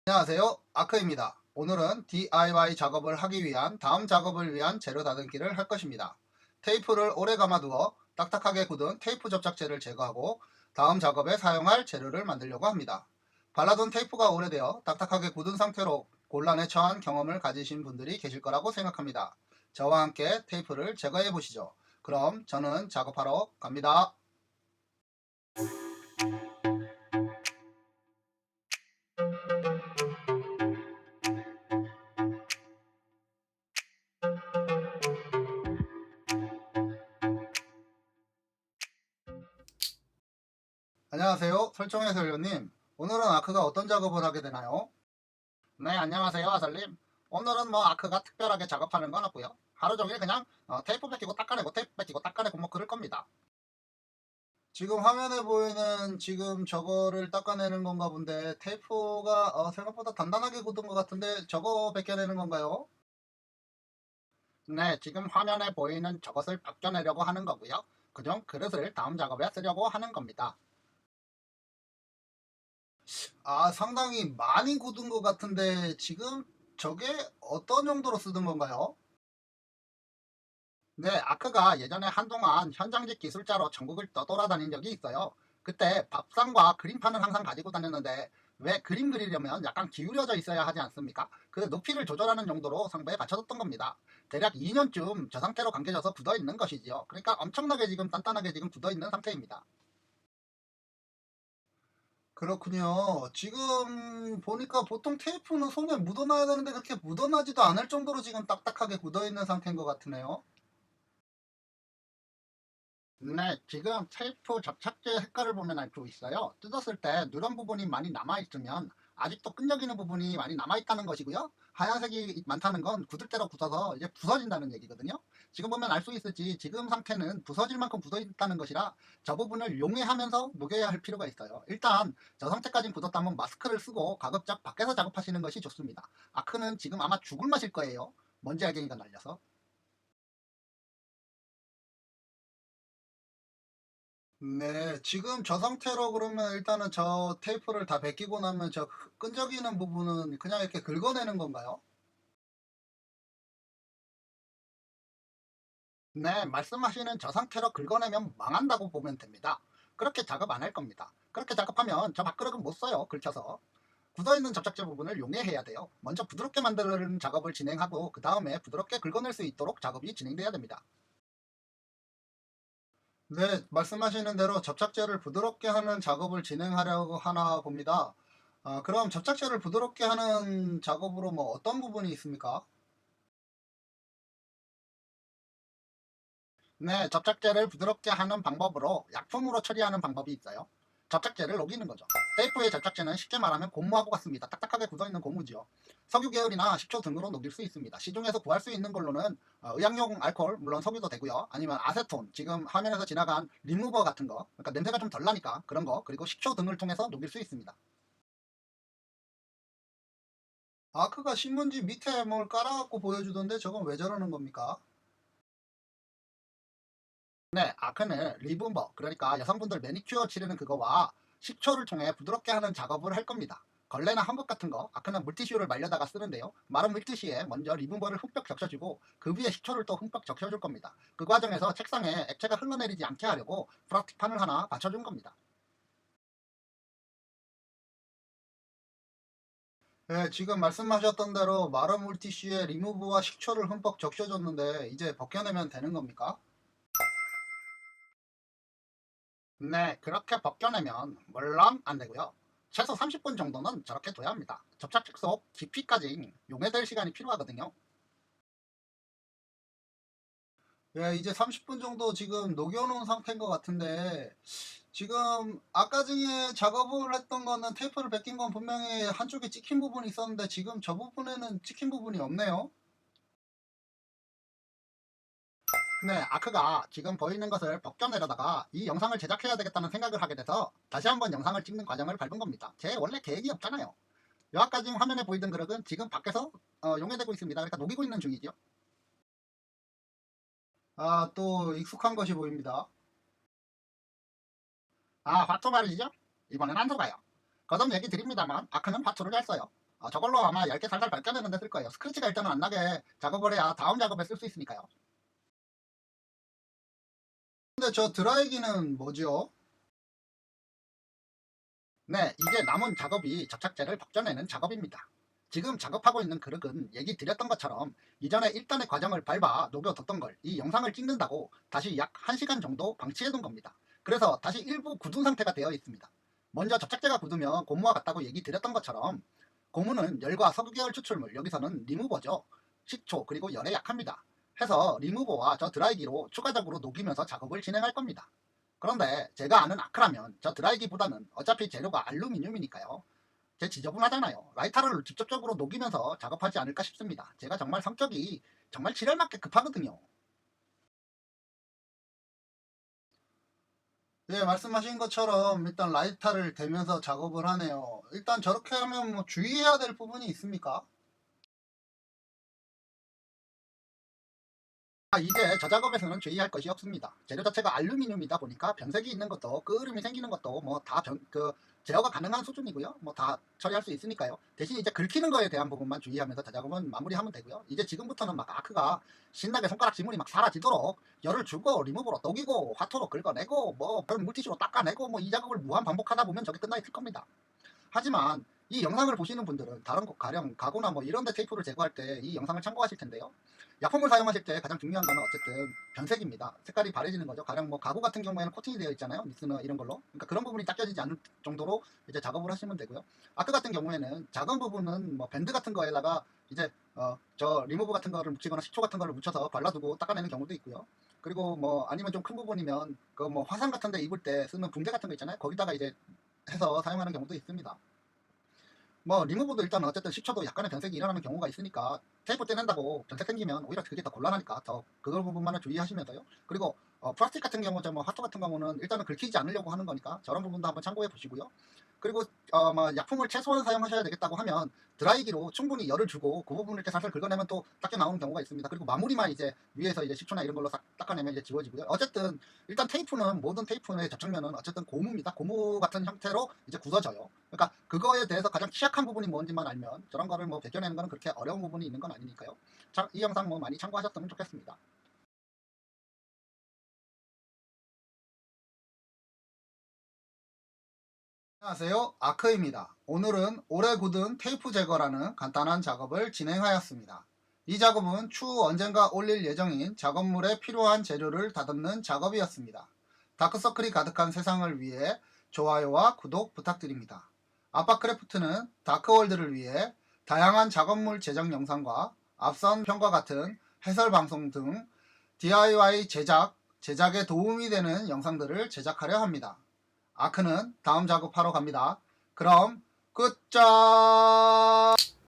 안녕하세요. 아크입니다. 오늘은 DIY 작업을 하기 위한 다음 작업을 위한 재료 다듬기를 할 것입니다. 테이프를 오래 감아두어 딱딱하게 굳은 테이프 접착제를 제거하고 다음 작업에 사용할 재료를 만들려고 합니다. 발라둔 테이프가 오래되어 딱딱하게 굳은 상태로 곤란에 처한 경험을 가지신 분들이 계실 거라고 생각합니다. 저와 함께 테이프를 제거해 보시죠. 그럼 저는 작업하러 갑니다. 안녕하세요. 설정의 해설위원님. 오늘은 아크가 어떤 작업을 하게 되나요? 네, 안녕하세요, 아설님. 오늘은 뭐 아크가 특별하게 작업하는 건 없고요. 하루 종일 그냥 테이프 벗기고 닦아내고 테이프 벗기고 닦아내고 뭐 그럴 겁니다. 지금 화면에 보이는 지금 저거를 닦아내는 건가 본데 테이프가 생각보다 단단하게 굳은 것 같은데 저거 벗겨내는 건가요? 네, 지금 화면에 보이는 저것을 벗겨내려고 하는 거고요. 그중 그릇을 다음 작업에 쓰려고 하는 겁니다. 아, 상당히 많이 굳은 것 같은데 지금 저게 어떤 용도로 쓰던 건가요? 네, 아크가 예전에 한동안 현장직 기술자로 전국을 떠돌아다닌 적이 있어요. 그때 밥상과 그림판을 항상 가지고 다녔는데 왜 그림 그리려면 약간 기울여져 있어야 하지 않습니까? 그 높이를 조절하는 용도로 상부에 받쳐뒀던 겁니다. 대략 2년쯤 저 상태로 감겨져서 굳어 있는 것이지요. 그러니까 엄청나게 지금 단단하게 지금 굳어 있는 상태입니다. 그렇군요. 지금 보니까 보통 테이프는 손에 묻어놔야 되는데 그렇게 묻어나지도 않을 정도로 지금 딱딱하게 굳어 있는 상태인 것 같으네요. 네, 지금 테이프 접착제 색깔을 보면 알 수 있어요. 뜯었을 때 누런 부분이 많이 남아있으면 아직도 끈적이는 부분이 많이 남아있다는 것이고요. 하얀색이 많다는 건 굳을 대로 굳어서 이제 부서진다는 얘기거든요. 지금 보면 알 수 있을지 지금 상태는 부서질 만큼 굳어있다는 것이라 저 부분을 용해하면서 녹여야 할 필요가 있어요. 일단 저 상태까지 굳었다면 마스크를 쓰고 가급적 밖에서 작업하시는 것이 좋습니다. 아크는 지금 아마 죽을 맛일 거예요. 먼지 알갱이가 날려서. 네, 지금 저 상태로 그러면 일단은 저 테이프를 다 벗기고 나면 저 끈적이는 부분은 그냥 이렇게 긁어내는 건가요? 네, 말씀하시는 저 상태로 긁어내면 망한다고 보면 됩니다. 그렇게 작업 안 할 겁니다. 그렇게 작업하면 저 밥그릇은 못 써요, 긁혀서. 굳어있는 접착제 부분을 용해해야 돼요. 먼저 부드럽게 만드는 작업을 진행하고 그 다음에 부드럽게 긁어낼 수 있도록 작업이 진행돼야 됩니다. 네, 말씀하시는 대로 접착제를 부드럽게 하는 작업을 진행하려고 하나 봅니다. 그럼 접착제를 부드럽게 하는 작업으로 뭐 어떤 부분이 있습니까? 네, 접착제를 부드럽게 하는 방법으로 약품으로 처리하는 방법이 있어요. 접착제를 녹이는 거죠. 테이프의 접착제는 쉽게 말하면 고무하고 같습니다. 딱딱하게 굳어있는 고무지요. 석유 계열이나 식초 등으로 녹일 수 있습니다. 시중에서 구할 수 있는 걸로는 의약용 알코올, 물론 석유도 되고요. 아니면 아세톤, 지금 화면에서 지나간 리무버 같은 거, 그러니까 냄새가 좀 덜 나니까 그런 거, 그리고 식초 등을 통해서 녹일 수 있습니다. 아크가 신문지 밑에 뭘 깔아갖고 보여주던데 저건 왜 저러는 겁니까? 네, 아크는 리분버, 그러니까 여성분들 매니큐어 치르는 그거와 식초를 통해 부드럽게 하는 작업을 할 겁니다. 걸레나 한국 같은 거, 아크는 물티슈를 말려다가 쓰는데요. 마른 물티슈에 먼저 리분버를 흠뻑 적셔주고 그 위에 식초를 또 흠뻑 적셔줄 겁니다. 그 과정에서 책상에 액체가 흘러내리지 않게 하려고 플라스틱판을 하나 받쳐준 겁니다. 네, 지금 말씀하셨던 대로 마른 물티슈에 리무브와 식초를 흠뻑 적셔줬는데 이제 벗겨내면 되는 겁니까? 네, 그렇게 벗겨내면 물론 안 되고요. 최소 30분 정도는 저렇게 둬야 합니다. 접착제 속 깊이까지 용해될 시간이 필요하거든요. 예, 이제 30분 정도 지금 녹여놓은 상태인 것 같은데 지금 아까 중에 작업을 했던 거는 테이프를 벗긴 건 분명히 한쪽에 찍힌 부분이 있었는데 지금 저 부분에는 찍힌 부분이 없네요. 네, 아크가 지금 보이는 것을 벗겨내려다가 이 영상을 제작해야 되겠다는 생각을 하게 돼서 다시 한번 영상을 찍는 과정을 밟은 겁니다. 제 원래 계획이 없잖아요. 여기까지 화면에 보이던 그릇은 지금 밖에서 용해되고 있습니다. 그러니까 녹이고 있는 중이죠. 아, 또 익숙한 것이 보입니다. 아, 화투 말이죠? 이번엔 안 속아요. 거듭 얘기 드립니다만 아크는 화투를 잘 써요. 저걸로 아마 얇게 살살 밝혀내는 데 쓸 거예요. 스크래치가 일단은 안 나게 작업을 해야 다음 작업에 쓸 수 있으니까요. 근데 저 드라이기는 뭐죠? 네, 이게 남은 작업이 접착제를 벗겨내는 작업입니다. 지금 작업하고 있는 그릇은 얘기 드렸던 것처럼 이전에 1단의 과정을 밟아 녹여뒀던 걸 이 영상을 찍는다고 다시 약 1시간 정도 방치해 둔 겁니다. 그래서 다시 일부 굳은 상태가 되어 있습니다. 먼저 접착제가 굳으면 고무와 같다고 얘기 드렸던 것처럼 고무는 열과 석유계열 추출물, 여기서는 리무버죠. 식초 그리고 열에 약합니다. 해서 리무버와 저 드라이기로 추가적으로 녹이면서 작업을 진행할 겁니다. 그런데 제가 아는 아크라면 저 드라이기보다는 어차피 재료가 알루미늄이니까요. 제 지저분하잖아요. 라이터를 직접적으로 녹이면서 작업하지 않을까 싶습니다. 제가 정말 성격이 정말 지랄맞게 급하거든요. 예, 말씀하신 것처럼 일단 라이터를 대면서 작업을 하네요. 일단 저렇게 하면 뭐 주의해야 될 부분이 있습니까? 이제 저 작업에서는 주의할 것이 없습니다. 재료 자체가 알루미늄이다 보니까 변색이 있는 것도 끄름이 생기는 것도 뭐 다 제어가 가능한 수준이고요. 뭐 다 처리할 수 있으니까요. 대신 이제 긁히는 거에 대한 부분만 주의하면서 저 작업은 마무리하면 되고요. 이제 지금부터는 막 아크가 신나게 손가락 지물이 막 사라지도록 열을 주고 리무버로 녹이고 화토로 긁어내고 뭐 물티슈로 닦아내고 뭐 이 작업을 무한 반복하다 보면 저게 끝나 있을 겁니다. 하지만 이 영상을 보시는 분들은 다른 곳 가령 가구나 뭐 이런 데 테이프를 제거할 때 이 영상을 참고하실 텐데요. 약품을 사용하실 때 가장 중요한 거는 어쨌든 변색입니다. 색깔이 바래지는 거죠. 가령 뭐 가구 같은 경우에는 코팅이 되어 있잖아요. 니스나 이런 걸로. 그러니까 그런 부분이 닦여지지 않을 정도로 이제 작업을 하시면 되고요. 아크 같은 경우에는 작은 부분은 뭐 밴드 같은 거에다가 이제 저 리무버 같은 거를 묻히거나 식초 같은 거를 묻혀서 발라두고 닦아내는 경우도 있고요. 그리고 뭐 아니면 좀 큰 부분이면 그 뭐 화상 같은 데 입을 때 쓰는 붕대 같은 거 있잖아요. 거기다가 이제 해서 사용하는 경우도 있습니다. 뭐 리무버도 일단 어쨌든 식초도 약간의 변색이 일어나는 경우가 있으니까 테이프 떼낸다고 변색 생기면 오히려 그게 더 곤란하니까 더 그걸 부분만을 주의하시면서요. 그리고 플라스틱 같은 경우, 뭐 화토 같은 경우는 일단은 긁히지 않으려고 하는 거니까 저런 부분도 한번 참고해 보시고요. 그리고 뭐 약품을 최소한 사용하셔야 되겠다고 하면 드라이기로 충분히 열을 주고 그 부분을 이렇게 살살 긁어내면 또 닦여 나오는 경우가 있습니다. 그리고 마무리만 이제 위에서 이제 식초나 이런 걸로 싹 닦아내면 이제 지워지고요. 어쨌든 일단 테이프는 모든 테이프의 접착면은 어쨌든 고무입니다. 고무 같은 형태로 이제 굳어져요. 그러니까 그거에 대해서 가장 취약한 부분이 뭔지만 알면 저런 거를 뭐 벗겨내는 거는 그렇게 어려운 부분이 있는 건 아니니까요. 자, 이 영상 뭐 많이 참고하셨으면 좋겠습니다. 안녕하세요. 아크입니다. 오늘은 오래 굳은 테이프 제거라는 간단한 작업을 진행하였습니다. 이 작업은 추후 언젠가 올릴 예정인 작업물에 필요한 재료를 다듬는 작업이었습니다. 다크서클이 가득한 세상을 위해 좋아요와 구독 부탁드립니다. 아빠크래프트는 다크월드를 위해 다양한 작업물 제작 영상과 앞선 편과 같은 해설 방송 등 DIY 제작에 도움이 되는 영상들을 제작하려 합니다. 아크는 다음 작업하러 갑니다. 그럼 굿잡!